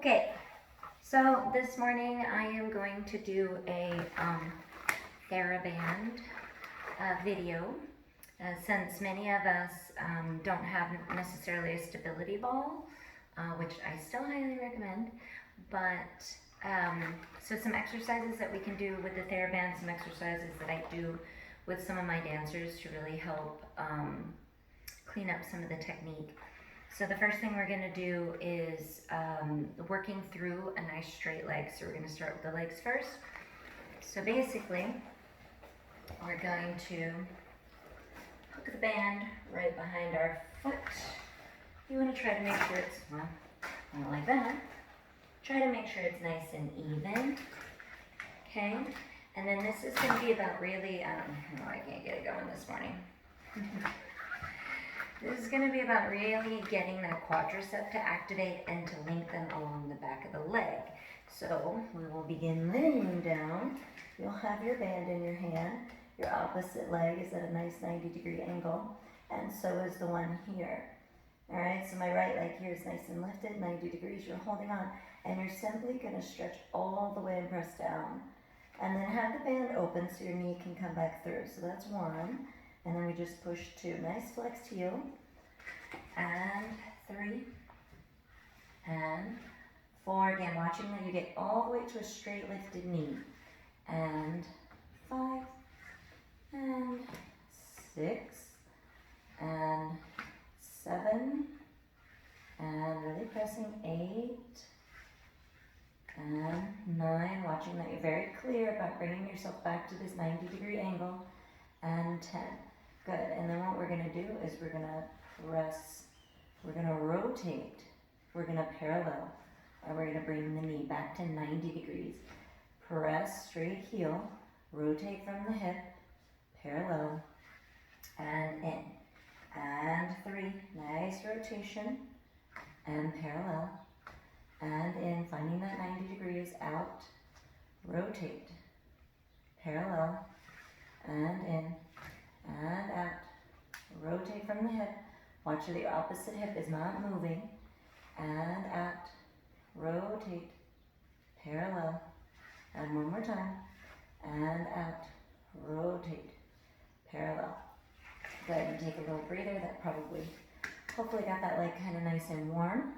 Okay, so this morning I am going to do a Thera-band video. Since many of us don't have necessarily a stability ball, which I still highly recommend, but so some exercises that we can do with the Thera-band, some exercises that I do with some of my dancers to really help clean up some of the technique. So the first thing we're going to do is working through a nice straight leg. So we're going to start with the legs first. So basically, we're going to hook the band right behind our foot. You want to try to make sure it's, well, not like that. Try to make sure it's nice and even. Okay? And then this is going to be about really, no, I can't get it going this morning. This is going to be about really getting that quadricep to activate and to lengthen along the back of the leg. So we will begin laying down. You'll have your band in your hand. Your opposite leg is at a nice 90-degree angle, and so is the one here. All right, so my right leg here is nice and lifted, 90 degrees. You're holding on, and you're simply going to stretch all the way and press down. And then have the band open so your knee can come back through. So that's one. And then we just push two. Nice flexed heel. And 3. And 4. Again, watching that you get all the way to a straight lifted knee. And 5. And 6. And 7. And really pressing 8. And 9, watching that you're very clear about bringing yourself back to this 90-degree angle. And 10. Good, and then what we're going to do is we're going to press, we're going to rotate, we're going to parallel, and we're going to bring the knee back to 90 degrees. Press straight heel, rotate from the hip, parallel, and in. And 3, nice rotation, and parallel, and in, finding that 90 degrees, out, rotate, parallel, and in, and out. Rotate from the hip. Watch that the opposite hip is not moving. And out. Rotate. Parallel. And one more time. And out. Rotate. Parallel. Go ahead and take a little breather. That probably, hopefully got that leg kind of nice and warm.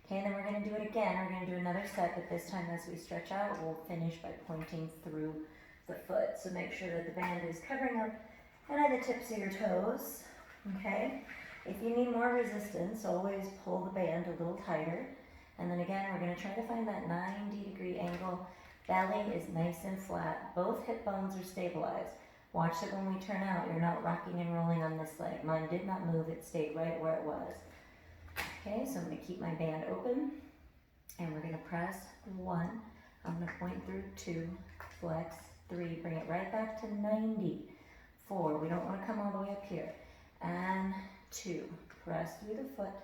Okay, and then we're going to do it again. We're going to do another set, but this time as we stretch out, we'll finish by pointing through the foot. So make sure that the band is covering up and at the tips of your toes. Okay? If you need more resistance, always pull the band a little tighter. And then again, we're going to try to find that 90-degree angle. Belly is nice and flat. Both hip bones are stabilized. Watch that when we turn out, you're not rocking and rolling on this leg. Mine did not move. It stayed right where it was. Okay, so I'm going to keep my band open. And we're going to press 1. I'm going to point through 2. Flex 3. Bring it right back to 90. 4. We don't want to come all the way up here. And 2. Press through the foot.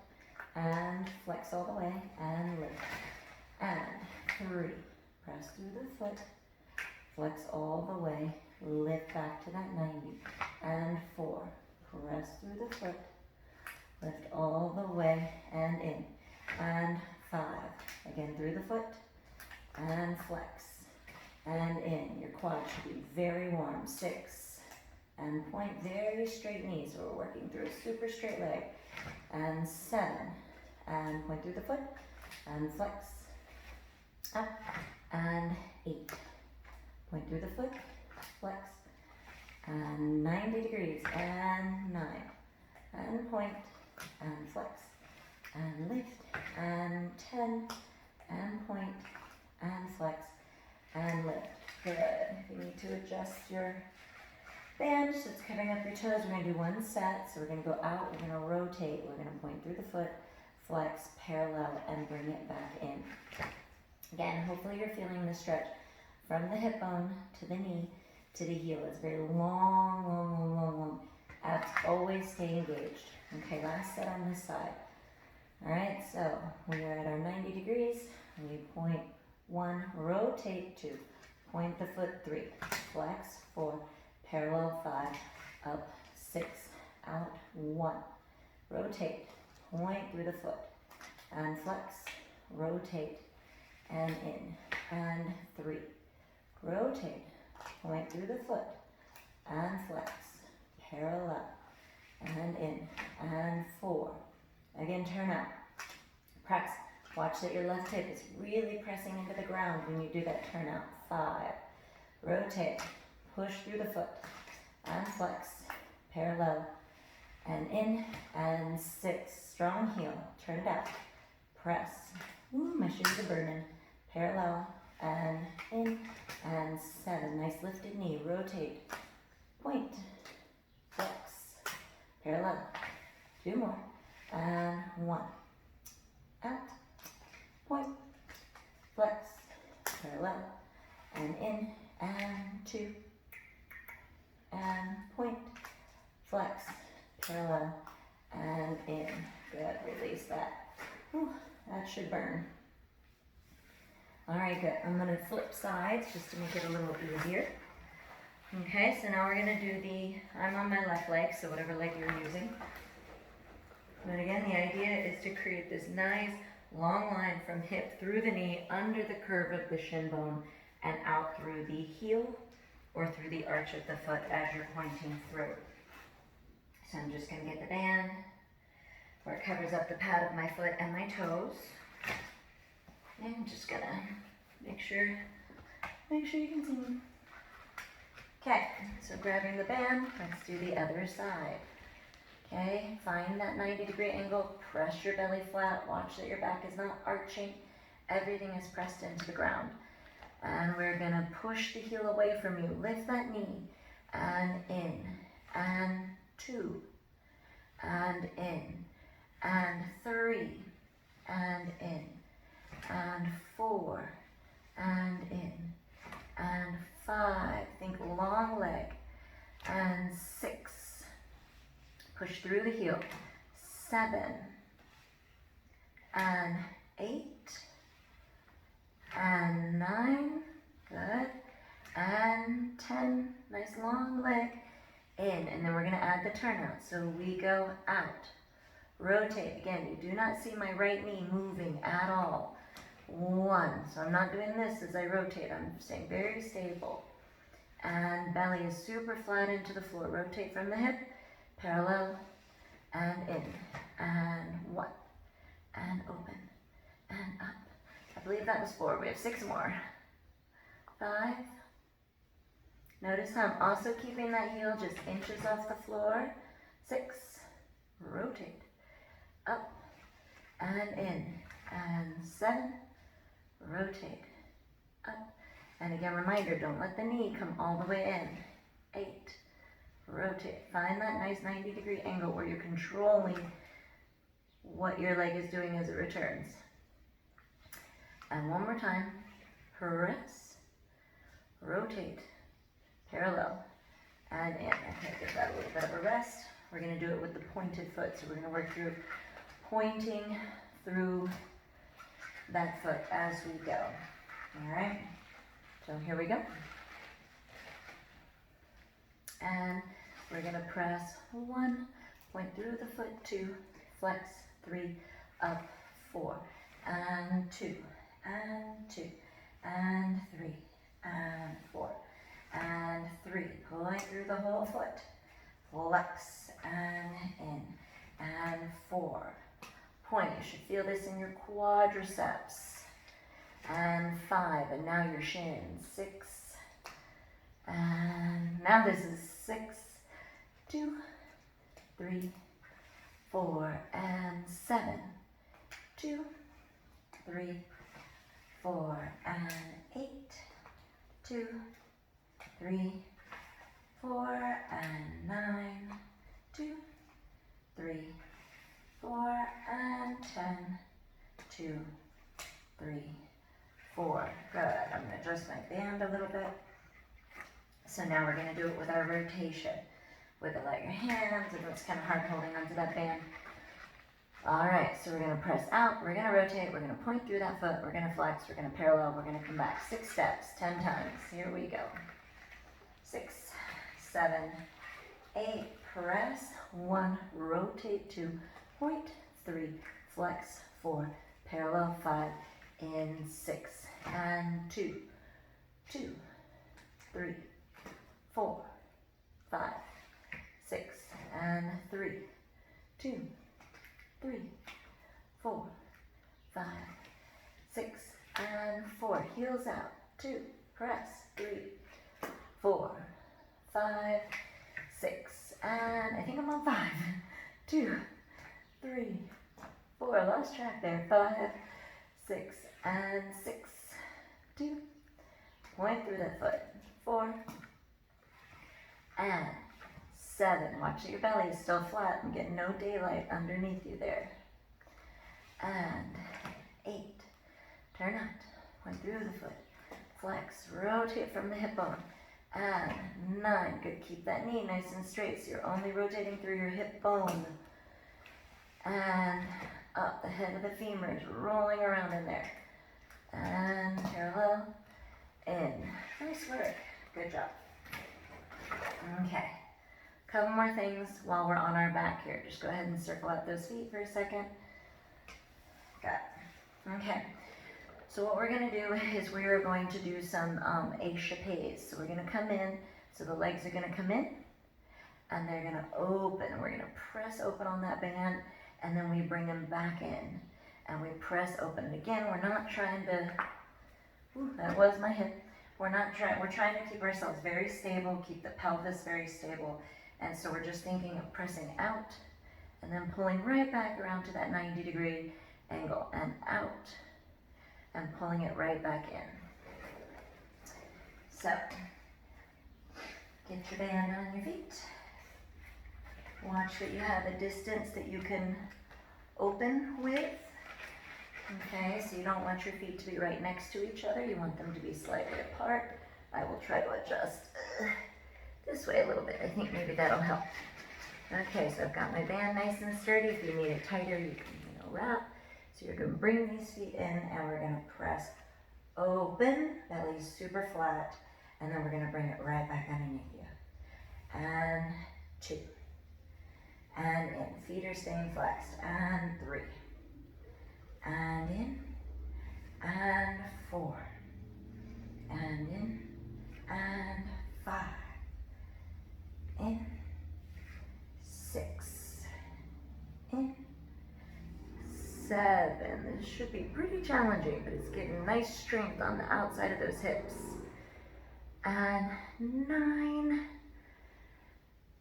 And flex all the way. And lift. And 3. Press through the foot. Flex all the way. Lift back to that 90. And 4. Press through the foot. Lift all the way and in. And 5. Again through the foot. And flex. And in. Your quad should be very warm. 6. And point very straight knees. So we're working through a super straight leg. And 7. And point through the foot. And flex. Up. And 8. Point through the foot. Flex. And 90 degrees. And 9. And point. And flex. And lift. And 10. And point. And flex. And lift. Good. If you need to adjust your band so it's covering up your toes, we're going to do one set. So we're going to go out, we're going to rotate, we're going to point through the foot, flex, parallel, and bring it back in. Again, hopefully you're feeling the stretch from the hip bone to the knee to the heel. It's very long, long, long, long, long. Abs always stay engaged. Okay, last set on this side. All right, so we are at our 90 degrees. We point 1, rotate 2, point the foot 3, flex 4, parallel 5, up 6, out 1, rotate, point through the foot, and flex, rotate, and in, and 3. Rotate, point through the foot, and flex, parallel, and in, and 4. Again, turn out, press. Watch that your left hip is really pressing into the ground when you do that turn out. 5. Rotate, push through the foot, and flex, parallel, and in, and 6. Strong heel, turn it out, press. Ooh, my shoes are burning. Parallel, and in, and 7. Nice lifted knee, rotate, point, flex, parallel. 2 more, and 1. Out, point, flex, parallel, and in, and 2, and point, flex, parallel, and in. Good, release that. Whew, that should burn. All right, good. I'm gonna flip sides just to make it a little easier. Okay, so now we're gonna do I'm on my left leg, so whatever leg you're using. But again, the idea is to create this nice long line from hip through the knee, under the curve of the shin bone, and out through the heel or through the arch of the foot as you're pointing through. So I'm just gonna get the band where it covers up the pad of my foot and my toes. And I'm just gonna make sure you can see me. Okay, so grabbing the band, let's do the other side. Okay, find that 90-degree angle, press your belly flat, watch that your back is not arching, everything is pressed into the ground. And we're gonna push the heel away from you, lift that knee, and in, and 2, and in, and 3, and in, and 4, and in, and 5, think long leg, and 6, push through the heel, 7, and 8, and 9, good, and 10, nice long leg, in, and then we're gonna add the turnout, so we go out, rotate, again, you do not see my right knee moving at all, 1, so I'm not doing this as I rotate, I'm staying very stable, and belly is super flat into the floor, rotate from the hip, parallel, and in, and 1, and open, and up. I believe that was 4. We have 6 more. 5. Notice how I'm also keeping that heel just inches off the floor. 6. Rotate, up, and in, and 7. Rotate, up, and again, reminder, don't let the knee come all the way in. 8. Rotate, find that nice 90-degree angle where you're controlling what your leg is doing as it returns. And one more time, press, rotate, parallel, and in. Okay, give that a little bit of a rest. We're gonna do it with the pointed foot, so we're gonna work through pointing through that foot as we go. All right, so here we go. And we're gonna press 1, point through the foot, 2, flex, 3, up, 4, and 2, and 2, and 3, and 4, and 3, pulling through the whole foot, flex, and in, and 4, point, you should feel this in your quadriceps, and 5, and now your shins, 6, and now this is 6, 2, 3, 4, and 7, 2, 3, 4, and 8, 2, 3, 4, and 9, 2, 3, 4, and 10, 2, 3, 4. Good. I'm going to adjust my band a little bit. So now we're going to do it with our rotation. Wiggle out your hands, and it's kind of hard holding onto that band. All right, so we're going to press out, we're going to rotate, we're going to point through that foot, we're going to flex, we're going to parallel, we're going to come back. 6 steps, 10 times. Here we go. 6, 7, 8, press, 1, rotate, 2, point, 3, flex, 4, parallel, 5, in 6 and 2, 2, 3, 4, 5, 6 and 3, 2, 3, 4, 5, 6 and 4. Heels out. 2, press. 3, 4, 5, 6, and I think I'm on 5. 2, 3, 4. Lost track there. 5, 6 and 6. 2. Point through that foot. 4 and 7. Watch that your belly is still flat and get no daylight underneath you there. And 8. Turn out. Point through the foot. Flex. Rotate from the hip bone. And 9. Good. Keep that knee nice and straight so you're only rotating through your hip bone. And up. The head of the femur is rolling around in there. And parallel. In. Nice work. Good job. Okay. Couple more things while we're on our back here. Just go ahead and circle out those feet for a second. Got it. Okay. So what we're going to do is we are going to do some échappés. So we're going to come in. So the legs are going to come in. And they're going to open. We're going to press open on that band. And then we bring them back in. And we press open. And again, we're not trying to... Ooh, that was my hip. We're trying to keep ourselves very stable, keep the pelvis very stable. And so we're just thinking of pressing out and then pulling right back around to that 90-degree angle and out and pulling it right back in. So, get your band on your feet. Watch that you have a distance that you can open with. Okay, so you don't want your feet to be right next to each other. You want them to be slightly apart. I will try to adjust this way a little bit. I think maybe that'll help. Okay, so I've got my band nice and sturdy. If you need it tighter, you can wrap. So you're going to bring these feet in and we're going to press open, belly super flat, and then we're going to bring it right back underneath you. And 2. And in. Feet are staying flexed. And 3. And in, and 4, and in, and 5, in, 6, in, 7. This should be pretty challenging, but it's getting nice strength on the outside of those hips. And 9,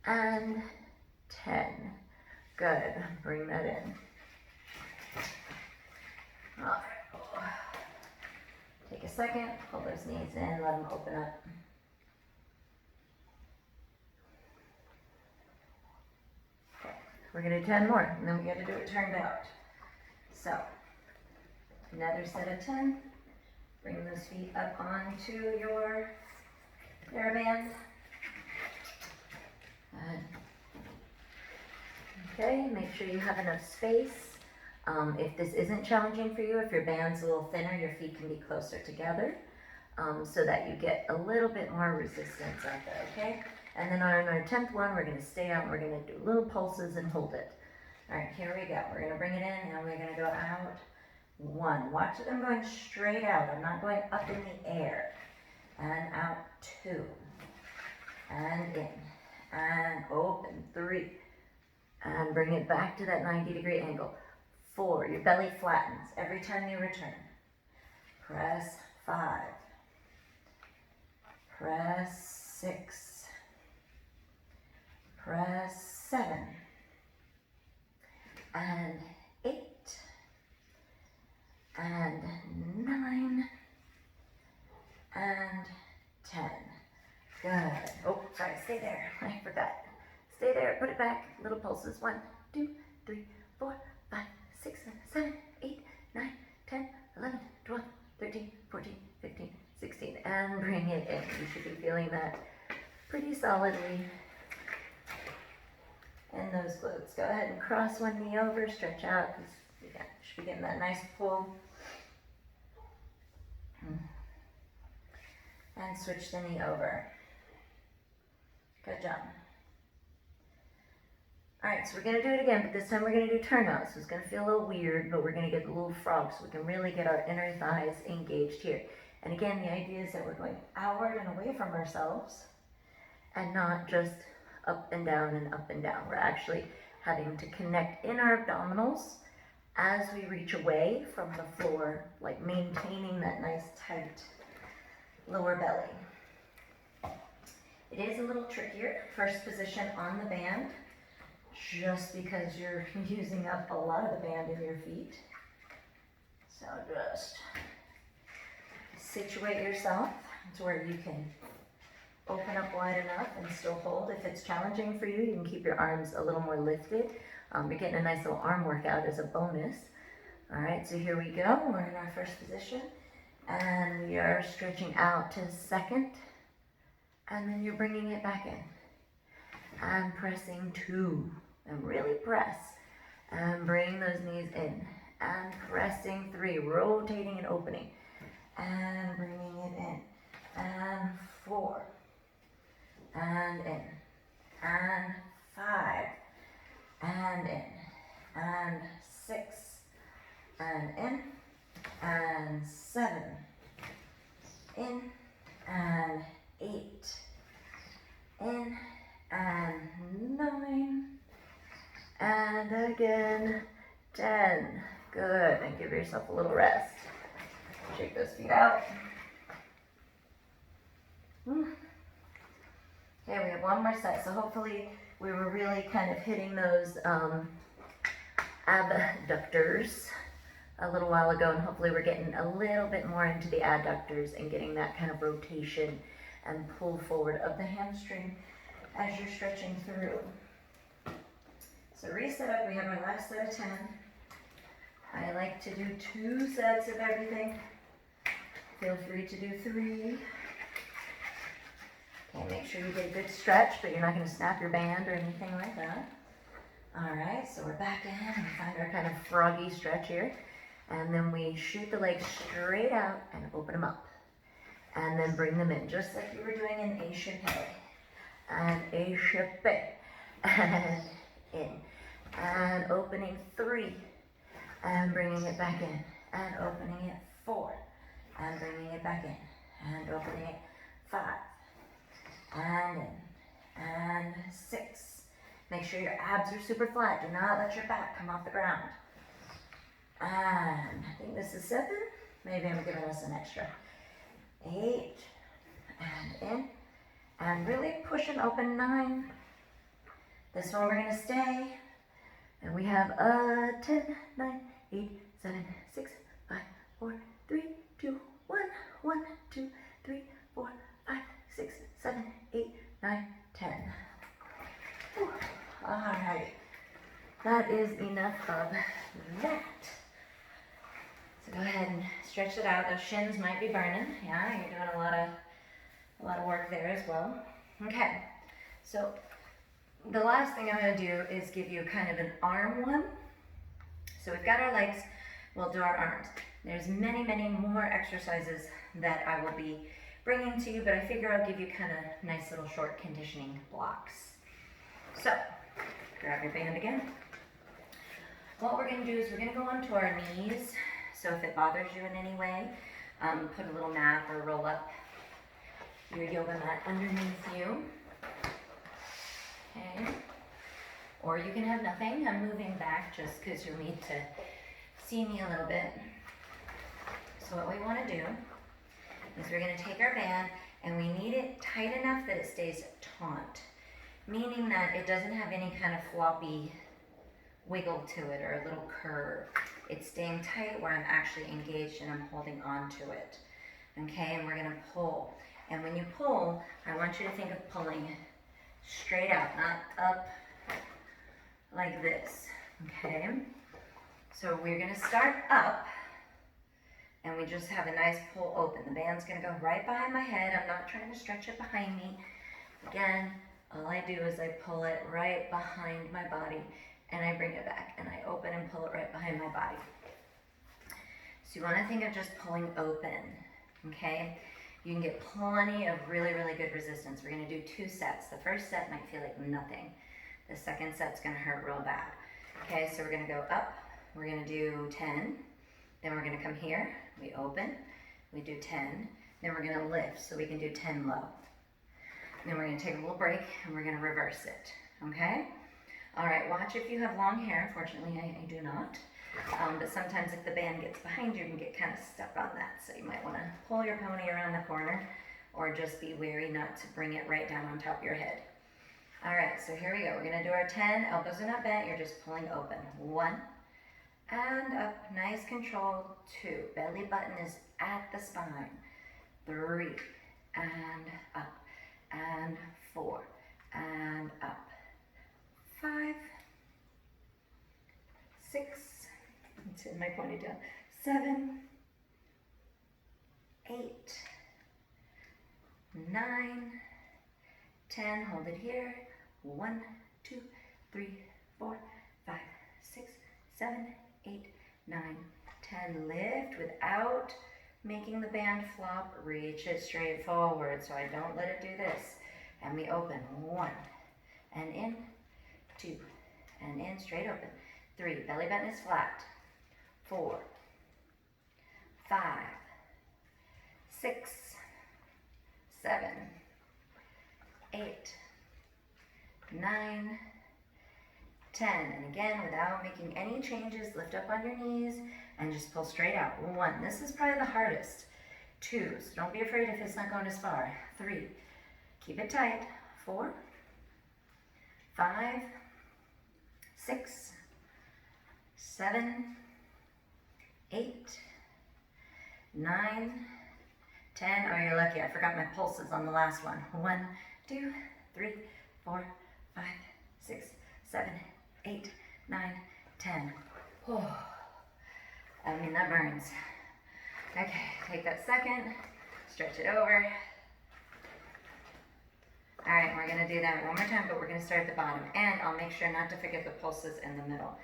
and 10. Good, bring that in. All right. Take a second, pull those knees in, let them open up. Okay, we're going to do 10 more, and then we got to do it turned out. So, another set of 10. Bring those feet up onto your Thera-band. Okay, make sure you have enough space. If this isn't challenging for you, if your band's a little thinner, your feet can be closer together so that you get a little bit more resistance out there, okay? And then on our 10th one, we're going to stay out. We're going to do little pulses and hold it. All right, here we go. We're going to bring it in and we're going to go out. 1. Watch it. I'm going straight out. I'm not going up in the air. And out. 2. And in. And open. 3. And bring it back to that 90-degree angle. 4, your belly flattens every time you return. Press 5. Press 6. Press 7. And 8. And 9. And 10. Good. Oh, sorry, stay there. I forgot. Stay there, put it back. Little pulses. 1, 2, 3, 4, 5, 6, 7, 8, 9, 10, 11, 12, 13, 14, 15, 16. And bring it in. You should be feeling that pretty solidly in those glutes. Go ahead and cross one knee over, stretch out. You should be getting that nice pull. And switch the knee over. Good job. All right, so we're gonna do it again, but this time we're gonna do turnouts. So it's gonna feel a little weird, but we're gonna get the little frog so we can really get our inner thighs engaged here. And again, the idea is that we're going outward and away from ourselves and not just up and down and up and down. We're actually having to connect in our abdominals as we reach away from the floor, like maintaining that nice tight lower belly. It is a little trickier, first position on the band, just because you're using up a lot of the band in your feet. So just situate yourself to where you can open up wide enough and still hold. If it's challenging for you, you can keep your arms a little more lifted. You're getting a nice little arm workout as a bonus. All right, so here we go. We're in our first position, and we are stretching out to second, and then you're bringing it back in, and pressing 2, and really press, and bring those knees in, and pressing 3, rotating and opening, and bringing it in, and 4, and in, and 5, and in, and 6, and in, and 7, in, and 8, in, and 9, and again, 10. Good, and give yourself a little rest. Shake those feet out. Okay, we have one more set, so hopefully we were really kind of hitting those abductors a little while ago, and hopefully we're getting a little bit more into the adductors and getting that kind of rotation and pull forward of the hamstring as you're stretching through. So reset up, we have our last set of 10. I like to do 2 sets of everything. Feel free to do 3. Okay, make sure you get a good stretch, but you're not going to snap your band or anything like that. All right, so we're back in and find our kind of froggy stretch here. And then we shoot the legs straight out and open them up. And then bring them in, just like you were doing in échappé. And échappé. And in. And opening 3. And bringing it back in. And opening it 4. And bringing it back in. And opening it 5. And in. And 6. Make sure your abs are super flat. Do not let your back come off the ground. And I think this is 7. Maybe I'm giving us an extra. 8. And in. And really push and open 9. This one we're going to stay. And we have 10, 9, 8, 7, 6, 5, 4, 3, 2, 1. 1, 2, 3, 4, 5, 6, 7, 8, 9, 10. Whew. All right. That is enough of that. So go ahead and stretch it out. Those shins might be burning. Yeah, you're doing a lot of work there as well. Okay. So the last thing I'm going to do is give you kind of an arm one. So we've got our legs, we'll do our arms. There's many, many more exercises that I will be bringing to you, but I figure I'll give you kind of nice little short conditioning blocks. So, grab your band again. What we're going to do is we're going to go onto our knees. So if it bothers you in any way, put a little mat or roll up your yoga mat underneath you. Okay. Or you can have nothing. I'm moving back just because you'll need to see me a little bit. So what we want to do is we're going to take our band and we need it tight enough that it stays taut, meaning that it doesn't have any kind of floppy wiggle to it or a little curve. It's staying tight where I'm actually engaged and I'm holding on to it. Okay, and we're going to pull. And when you pull, I want you to think of pulling straight out, not up like this. Okay, so we're going to start up and we just have a nice pull open. The band's going to go right behind my head. I'm not trying to stretch it behind me. Again, all I do is I pull it right behind my body and I bring it back and I open and pull it right behind my body. So you want to think of just pulling open, okay? You can get plenty of really, really good resistance. We're going to do 2 sets. The first set might feel like nothing. the second set's gonna hurt real bad. Okay, so we're gonna go up, we're gonna do 10, then we're gonna come here, we open, we do 10, then we're gonna lift, so we can do 10 low. Then we're gonna take a little break and we're gonna reverse it, okay? All right, watch if you have long hair. Fortunately, I do not. But sometimes if the band gets behind you, you can get kind of stuck on that. So you might wanna pull your pony around the corner or just be wary not to bring it right down on top of your head. All right, so here we go. We're gonna do our 10, elbows are not bent, you're just pulling open. 1, and up, nice control. 2, belly button is at the spine. 3, and up, and 4, and up. 5, 6, it's in my ponytail. 7, 8, 9, 10, hold it here. 1, 2, 3, 4, 5, 6, 7, 8, 9, 10. Lift without making the band flop. Reach it straight forward, so I don't let it do this. And we open. 1, and in. 2, and in, straight open. 3, belly button is flat. 4, 5, 6, 7, 8, 9, 10. And again, without making any changes, lift up on your knees and just pull straight out. 1, this is probably the hardest. 2, so don't be afraid if it's not going as far. 3, keep it tight. 4, 5, 6, 7, 8, 9, 10. Oh, you're lucky. I forgot my pulses on the last one. 1, 2, 3, 4, 5, 6, 7, 8, 9, 10. Oh, I mean, that burns. Okay, take that second, stretch it over. All right, we're gonna do that one more time, but we're gonna start at the bottom. And I'll make sure not to forget the pulses in the middle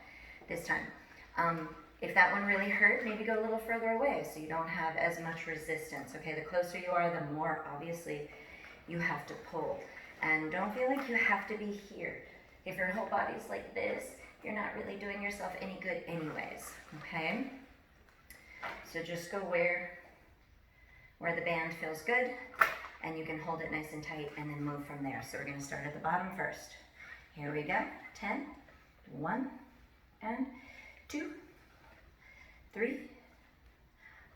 this time. If that one really hurt, maybe go a little further away so you don't have as much resistance. Okay, the closer you are, the more obviously you have to pull. And don't feel like you have to be here. If your whole body's like this, you're not really doing yourself any good anyways, okay? So just go where the band feels good, and you can hold it nice and tight and then move from there. So we're gonna start at the bottom first. Here we go, 10, 1, and 2, 3,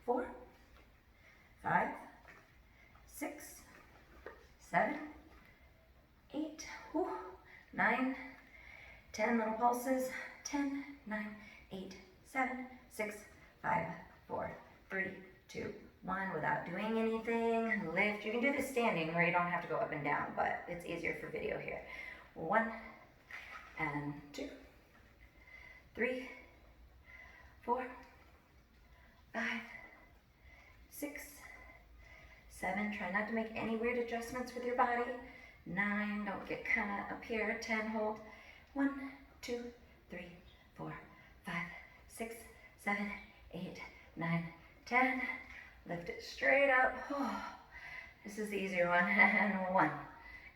4, 5, 6, 7, 8, 9, 10 little pulses. 10, 9, 8, 7, 6, 5, 4, 3, 2, 1. Without doing anything, lift. You can do this standing where you don't have to go up and down, but it's easier for video here. 1, and 2, 3, 4, 5, 6, 7. Try not to make any weird adjustments with your body. 9, don't get kind of up here. 10, hold. 1, 2, 3, 4, 5, 6, 7, 8, 9, 10. Lift it straight up. Oh, this is the easier one. And 1.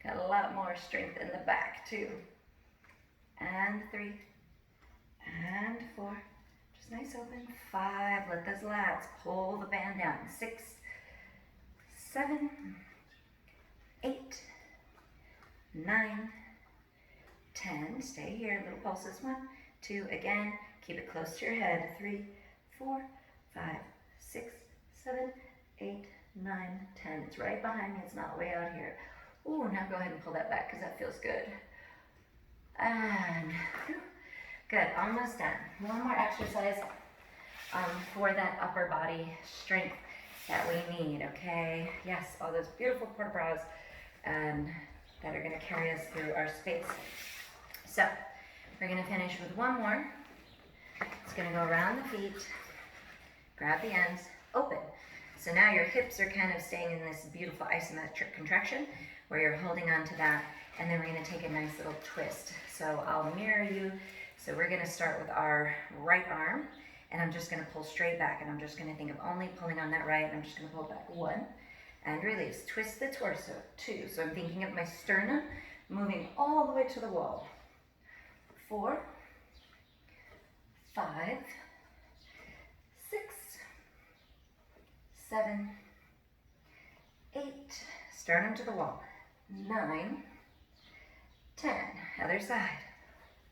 Got a lot more strength in the back too. And 3, and 4. Just nice open. 5, let those lats pull the band down. 6, 7, 8, 9, 10. Stay here, little pulses. 1, 2, again, keep it close to your head. 3, 4, 5, 6, 7, 8, 9, 10. It's right behind me, it's not way out here. Ooh, now go ahead and pull that back because that feels good. And good, almost done. One more exercise for that upper body strength that we need, okay? Yes, all those beautiful port bras that are gonna carry us through our space. So, we're gonna finish with one more. It's gonna go around the feet, grab the ends, open. So now your hips are kind of staying in this beautiful isometric contraction where you're holding on to that, and then we're gonna take a nice little twist. So I'll mirror you. So we're gonna start with our right arm, and I'm just gonna pull straight back, and I'm just gonna think of only pulling on that right, and I'm just gonna pull back. 1, and release. Twist the torso. 2, so I'm thinking of my sternum moving all the way to the wall. 4, 5, 6, 7, 8, start them to the wall, 9, 10, other side,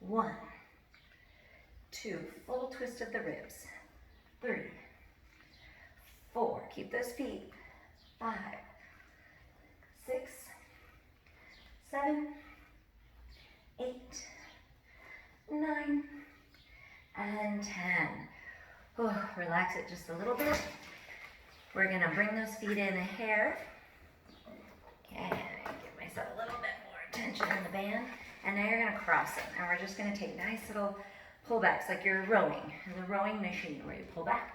1, 2, full twist of the ribs, 3, 4, keep those feet, 5, 6, 7, 8, 9, and 10. Oh, relax it just a little bit. We're gonna bring those feet in a hair. Okay, give myself a little bit more tension in the band. And now you're gonna cross it. And we're just gonna take nice little pullbacks like you're rowing in the rowing machine where you pull back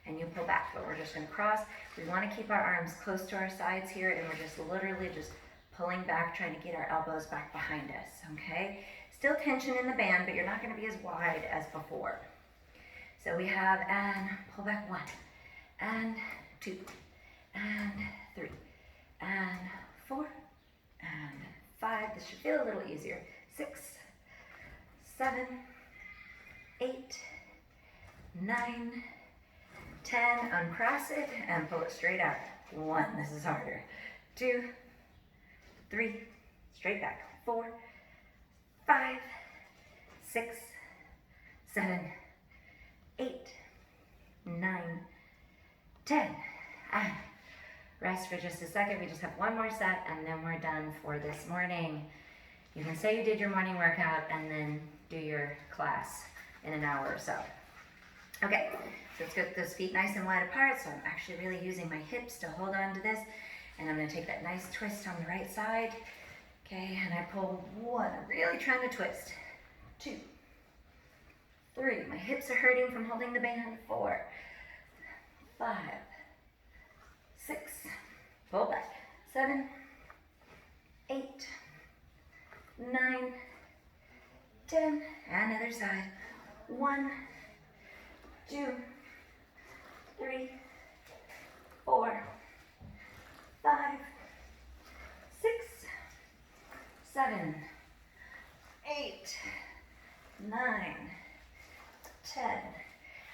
and you pull back. But we're just gonna cross. We wanna keep our arms close to our sides here, and we're just literally just pulling back, trying to get our elbows back behind us, okay? Still tension in the band, but you're not gonna be as wide as before. So we have, and pull back 1, and 2, and 3, and 4, and 5. This should feel a little easier. 6, 7, 8, 9, 10. Uncross it and pull it straight out. 1, this is harder. 2, 3, straight back. 4, 5, 6, 7, 8, 9, 10. And rest for just a second. We just have one more set and then we're done for this morning. You can say you did your morning workout and then do your class in an hour or so. Okay, so let's get those feet nice and wide apart. So I'm actually really using my hips to hold on to this. And I'm gonna take that nice twist on the right side. Okay, and I pull 1, I'm really trying to twist. 2, 3, my hips are hurting from holding the band. 4, 5, 6, pull back. 7, 8, 9, 10, and other side. 1, 2, 3, 4, 5, 6, 7, 8, 9, 10.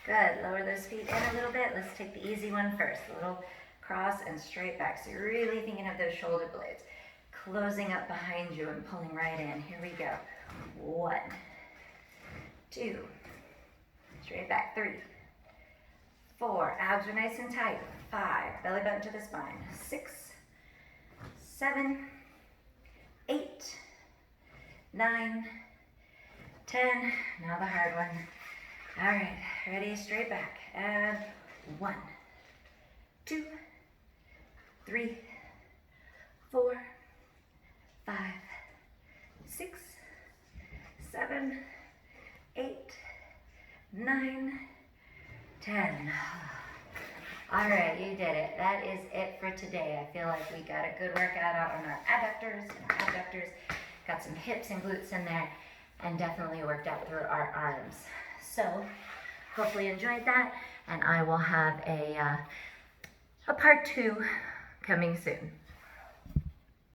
Good. Lower those feet in a little bit. Let's take the easy one first. A little cross and straight back. So you're really thinking of those shoulder blades closing up behind you and pulling right in. Here we go. 1, 2, straight back. 3, 4, abs are nice and tight. 5, belly button to the spine. 6, 7, 8, 9, 10. Now the hard one. All right, ready, straight back. And 1, 2, 3, 4, 5, 6, 7, 8, 9, 10. All right, you did it. That is it for today. I feel like we got a good workout out on our adductors and our abductors. Got some hips and glutes in there, and definitely worked out through our arms. So hopefully you enjoyed that, and I will have a part 2 coming soon.